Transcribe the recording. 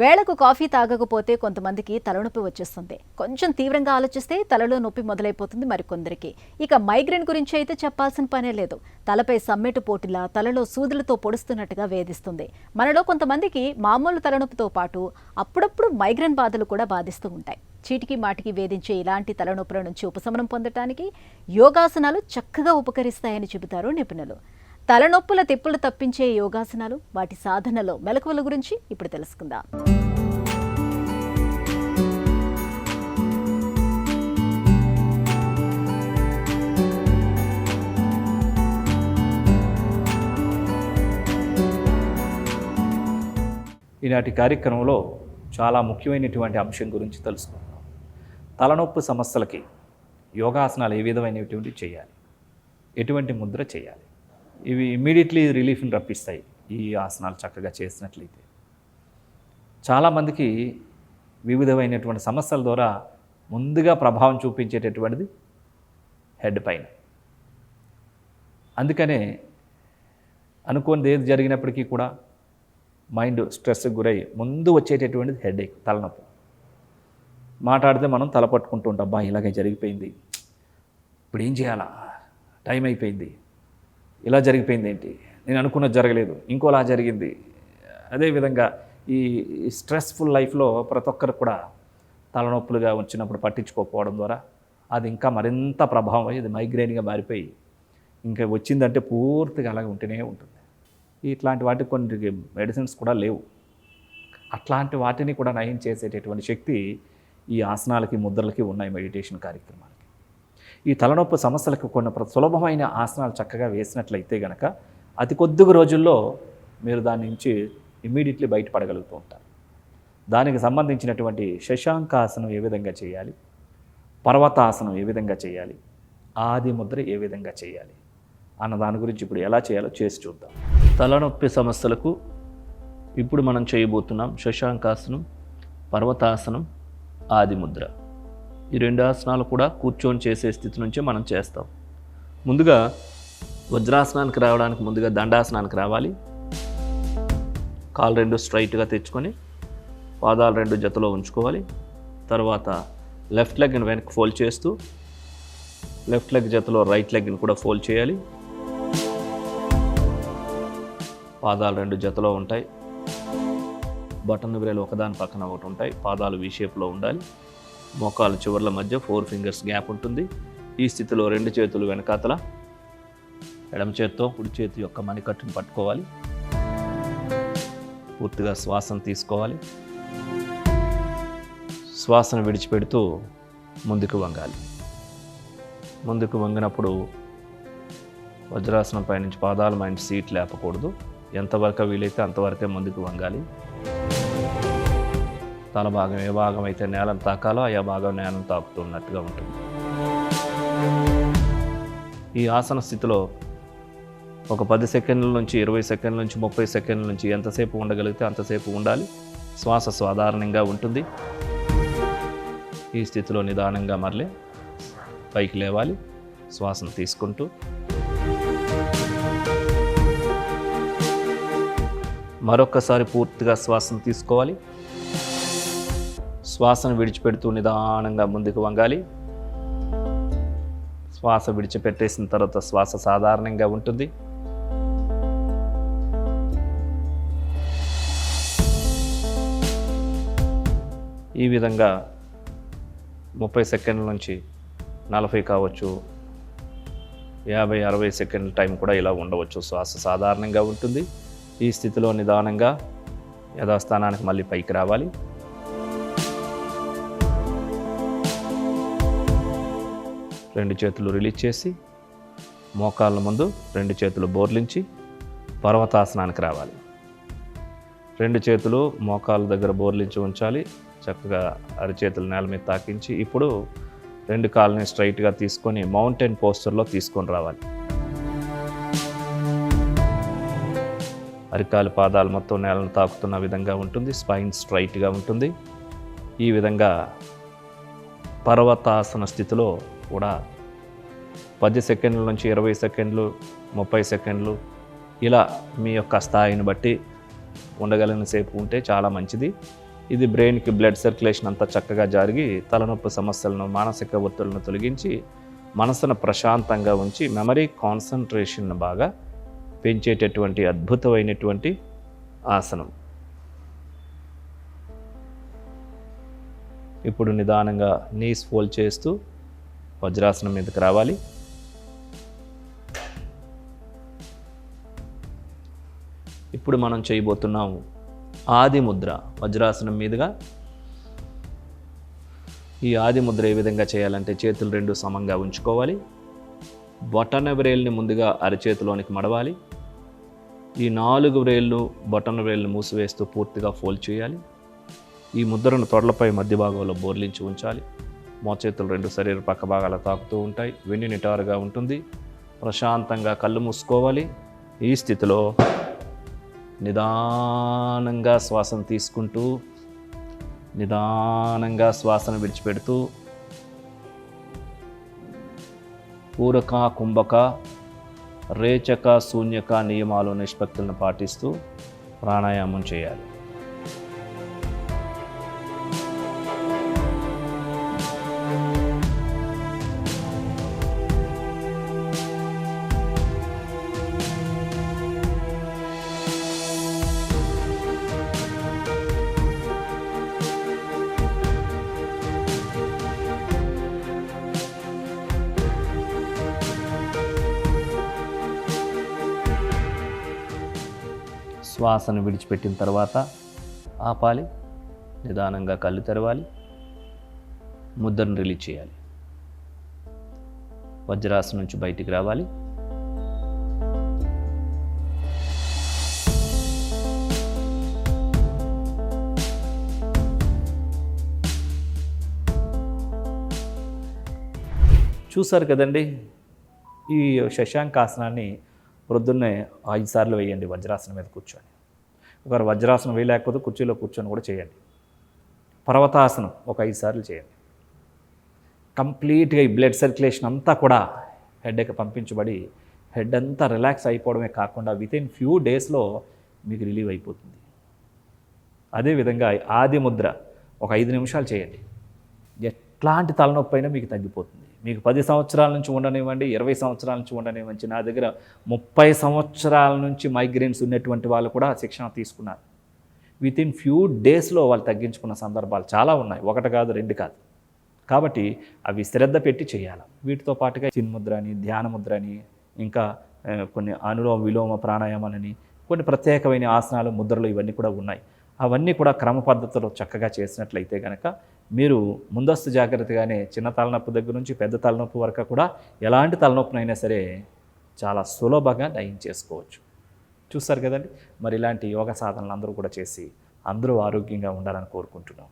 వేళకు కాఫీ తాగకపోతే కొంతమందికి తలనొప్పి వచ్చేస్తుంది. కొంచెం తీవ్రంగా ఆలోచిస్తే తలలో నొప్పి మొదలైపోతుంది మరికొందరికి. ఇక మైగ్రేన్ గురించి అయితే చెప్పాల్సిన పనే లేదు. తలపై సమ్మెటు పోటులా తలలో సూదులతో పొడుస్తున్నట్టుగా వేధిస్తుంది. మనలో కొంతమందికి మామూలు తలనొప్పితో పాటు అప్పుడప్పుడు మైగ్రేన్ బాధలు కూడా బాధిస్తూ ఉంటాయి. చీటికి మాటికి వేధించే ఇలాంటి తలనొప్పుల నుంచి ఉపశమనం పొందటానికి యోగాసనాలు చక్కగా ఉపకరిస్తాయని చెబుతారు నిపుణులు. తలనొప్పుల తిప్పులు తప్పించే యోగాసనాలు, వాటి సాధనలో మెలకువల గురించి ఇప్పుడు తెలుసుకుందాం. ఈనాటి కార్యక్రమంలో చాలా ముఖ్యమైనటువంటి అంశం గురించి తెలుసుకుందాం. తలనొప్పి సమస్యలకి యోగాసనాలు ఏ విధమైనటువంటి చేయాలి, ఎటువంటి ముద్ర చేయాలి, ఇవి ఇమ్మీడియట్లీ రిలీఫ్ని రప్పిస్తాయి ఈ ఆసనాలు చక్కగా చేసినట్లయితే. చాలామందికి వివిధమైనటువంటి సమస్యల ద్వారా ముందుగా ప్రభావం చూపించేటటువంటిది హెడ్ పైన. అందుకనే అనుకోనిది ఏది జరిగినప్పటికీ కూడా మైండ్ స్ట్రెస్కి గురై ముందు వచ్చేటటువంటిది హెడేక్, తలనొప్పి. మాట్లాడితే మనం తల పట్టుకుంటూ ఉంటాం, అబ్బా ఇలాగే జరిగిపోయింది, ఇప్పుడు ఏం చేయాలా, టైం అయిపోయింది, ఇలా జరిగిపోయింది ఏంటి, నేను అనుకున్నది జరగలేదు, ఇంకోలా జరిగింది. అదేవిధంగా ఈ స్ట్రెస్ఫుల్ లైఫ్లో ప్రతి ఒక్కరు కూడా తలనొప్పులుగా వచ్చినప్పుడు పట్టించుకోకపోవడం ద్వారా అది ఇంకా మరింత ప్రభావం అయ్యి ఇది మైగ్రేన్గా మారిపోయి ఇంకా వచ్చిందంటే పూర్తిగా అలాగే ఉంటూనే ఉంటుంది. ఇట్లాంటి వాటికి కొన్ని మెడిసిన్స్ కూడా లేవు. అట్లాంటి వాటిని కూడా నయం చేసేటటువంటి శక్తి ఈ ఆసనాలకి, ముద్రలకి ఉన్నాయి మెడిటేషన్ కార్యక్రమాలకి. ఈ తలనొప్పి సమస్యలకు కొన్ని సులభమైన ఆసనాలు చక్కగా వేసినట్లయితే కనుక అతి కొద్ది రోజుల్లో మీరు దాని నుంచి ఇమ్మీడియట్లీ బయటపడగలుగుతూ ఉంటారు. దానికి సంబంధించినటువంటి శశాంకాసనం ఏ విధంగా చేయాలి, పర్వతాసనం ఏ విధంగా చేయాలి, ఆది ముద్ర ఏ విధంగా చేయాలి అన్న దాని గురించి ఇప్పుడు ఎలా చేయాలో చేసి చూద్దాం. తలనొప్పి సమస్యలకు ఇప్పుడు మనం చేయబోతున్నాం శశాంకాసనం, పర్వతాసనం, ఆది ముద్ర. ఈ రెండు ఆసనాలు కూడా కూర్చొని చేసే స్థితి నుంచే మనం చేస్తాం. ముందుగా వజ్రాసనానికి రావడానికి ముందుగా దండాసనానికి రావాలి. కాలు రెండు స్ట్రైట్గా తెచ్చుకొని పాదాలు రెండు జతలో ఉంచుకోవాలి. తర్వాత లెఫ్ట్ లెగ్ని వెనక్కి ఫోల్డ్ చేస్తూ లెఫ్ట్ లెగ్ జతలో రైట్ లెగ్ని కూడా ఫోల్డ్ చేయాలి. పాదాలు రెండు జతలో ఉంటాయి. బటన్ బ్రేలు ఒకదాని పక్కన ఒకటి ఉంటాయి. పాదాలు వి షేప్లో ఉండాలి. మోకాల చివర్ల మధ్య 4 ఫింగర్స్ గ్యాప్ ఉంటుంది. ఈ స్థితిలో రెండు చేతులు వెనకాతల, ఎడమ చేత్తో కుడి చేతి యొక్క మణికట్టును పట్టుకోవాలి. పూర్తిగా శ్వాసను తీసుకోవాలి. శ్వాసను విడిచిపెడుతూ ముందుకు వంగాలి. ముందుకు వంగినప్పుడు వజ్రాసనం పైనుంచి పాదాల మైండ్ సీట్ లేపకూడదు. ఎంతవరకు వీలైతే అంతవరకే ముందుకు వంగాలి. తల భాగం ఏ భాగం అయితే నేలను తాకాలో ఆ భాగం నేలను తాకుతున్నట్టుగా ఉంటుంది. ఈ ఆసన స్థితిలో ఒక 10 సెకండ్ల నుంచి 20 సెకండ్ల నుంచి 30 సెకండ్ల నుంచి ఎంతసేపు ఉండగలిగితే అంతసేపు ఉండాలి. శ్వాస సాధారణంగా ఉంటుంది. ఈ స్థితిలో నిదానంగా మరలే పైకి లేవాలి. శ్వాసను తీసుకుంటూ మరొక్కసారి పూర్తిగా శ్వాసను తీసుకోవాలి. శ్వాసను విడిచిపెడుతూ నిదానంగా ముందుకు వంగాలి. శ్వాస విడిచిపెట్టేసిన తర్వాత శ్వాస సాధారణంగా ఉంటుంది. ఈ విధంగా 30 సెకండ్ల నుంచి 40 కావచ్చు, 50-60 సెకండ్ల టైం కూడా ఇలా ఉండవచ్చు. శ్వాస సాధారణంగా ఉంటుంది. ఈ స్థితిలో నిదానంగా యథాస్థానానికి మళ్ళీ పైకి రావాలి. రెండు చేతులు రిలీజ్ చేసి మోకాళ్ళ ముందు రెండు చేతులు బోర్లించి పర్వతాసనానికి రావాలి. రెండు చేతులు మోకాళ్ళ దగ్గర బోర్లించి ఉంచాలి. చక్కగా అరిచేతులు నేల మీద తాకించి ఇప్పుడు రెండు కాళ్ళని స్ట్రైట్గా తీసుకొని మౌంటైన్ పోస్చర్లో తీసుకొని రావాలి. అరికాలు పాదాలు మొత్తం నేలను తాకుతున్న విధంగా ఉంటుంది. స్పైన్ స్ట్రైట్గా ఉంటుంది. ఈ విధంగా పర్వతాసన స్థితిలో కూడా 10 సెకండ్ల నుంచి 20 సెకండ్లు, 30 సెకండ్లు ఇలా మీ యొక్క స్థాయిని బట్టి ఉండగలిగిన సేపు ఉంటే చాలా మంచిది. ఇది బ్రెయిన్కి బ్లడ్ సర్క్యులేషన్ అంతా చక్కగా జరిగి తలనొప్పి సమస్యలను మానసిక ఒత్తిళ్లను తొలగించి మనసును ప్రశాంతంగా ఉంచి మెమరీ కాన్సన్ట్రేషన్ను బాగా పెంచేటటువంటి అద్భుతమైనటువంటి ఆసనం. ఇప్పుడు నిదానంగా నీస్ ఫోల్డ్ చేస్తూ వజ్రాసనం మీదకి రావాలి. ఇప్పుడు మనం చేయబోతున్నాము ఆది ముద్ర. వజ్రాసనం మీదుగా ఈ ఆది ముద్ర ఏ విధంగా చేయాలంటే చేతులు రెండు సమంగా ఉంచుకోవాలి. బొటన వ్రేల్ని ముందుగా అరచేతిలోనికి మడవాలి. ఈ 4 వ్రేళ్ళు బొటన వ్రేళ్ళని మూసివేస్తూ పూర్తిగా ఫోల్డ్ చేయాలి. ఈ ముద్రను తొడలపై మధ్య భాగంలో బోర్లించి ఉంచాలి. మోచేతులు రెండు శరీర పక్క భాగాలు తాకుతూ ఉంటాయి. వెన్ను నిటారుగా ఉంటుంది. ప్రశాంతంగా కళ్ళు మూసుకోవాలి. ఈ స్థితిలో నిదానంగా శ్వాసను తీసుకుంటూ నిదానంగా శ్వాసను విడిచిపెడుతూ పూరక కుంభక రేచక శూన్యక నియమాలు నిష్పత్తులను పాటిస్తూ ప్రాణాయామం చేయాలి. శ్వాసను విడిచిపెట్టిన తర్వాత ఆపాలి. నిదానంగా కళ్ళు తెరవాలి. ముద్రను రిలీజ్ చేయాలి. వజ్రాసనం నుంచి బయటికి రావాలి. చూసారు కదండి, ఈ శశాంకాసనాన్ని ప్రొద్దున్నే 5 సార్లు వేయండి. వజ్రాసనం మీద కూర్చొని, ఒకరు వజ్రాసనం వేయలేకపోతే కుర్చీలో కూర్చొని కూడా చేయండి. పర్వతాసనం ఒక 5 సార్లు చేయండి. కంప్లీట్గా ఈ బ్లడ్ సర్క్యులేషన్ అంతా కూడా హెడ్కి పంపించబడి హెడ్ అంతా రిలాక్స్ అయిపోవడమే కాకుండా వితిన్ ఫ్యూ డేస్లో మీకు రిలీవ్ అయిపోతుంది. అదేవిధంగా ఆది ముద్ర ఒక 5 నిమిషాలు చేయండి. ఎట్లాంటి తలనొప్పి అయినా మీకు తగ్గిపోతుంది. మీకు 10 సంవత్సరాల నుంచి ఉండనివ్వండి, 20 సంవత్సరాల నుంచి ఉండనివ్వండి. నా దగ్గర 30 సంవత్సరాల నుంచి మైగ్రేన్స్ ఉన్నటువంటి వాళ్ళు కూడా శిక్షణ తీసుకున్నారు. వితిన్ ఫ్యూ డేస్లో వాళ్ళు తగ్గించుకున్న సందర్భాలు చాలా ఉన్నాయి. 1 కాదు 2 కాదు. కాబట్టి అవి శ్రద్ధ పెట్టి చేయాలి. వీటితో పాటుగా చిన్ముద్ర అని, ధ్యాన ముద్ర అని, ఇంకా కొన్ని అనులోమ విలోమ ప్రాణాయామాలని, కొన్ని ప్రత్యేకమైన ఆసనాలు, ముద్రలు ఇవన్నీ కూడా ఉన్నాయి. అవన్నీ కూడా క్రమ పద్ధతిలో చక్కగా చేసినట్లయితే కనుక మీరు ముందస్తు జాగ్రత్తగానే చిన్న తలనొప్పి దగ్గర నుంచి పెద్ద తలనొప్పి వరకు కూడా ఎలాంటి తలనొప్పినైనా సరే చాలా సులభంగా నయం చేసుకోవచ్చు. చూస్తారు కదండి, మరి ఇలాంటి యోగ సాధనలు అందరూ కూడా చేసి అందరూ ఆరోగ్యంగా ఉండాలని కోరుకుంటున్నాం.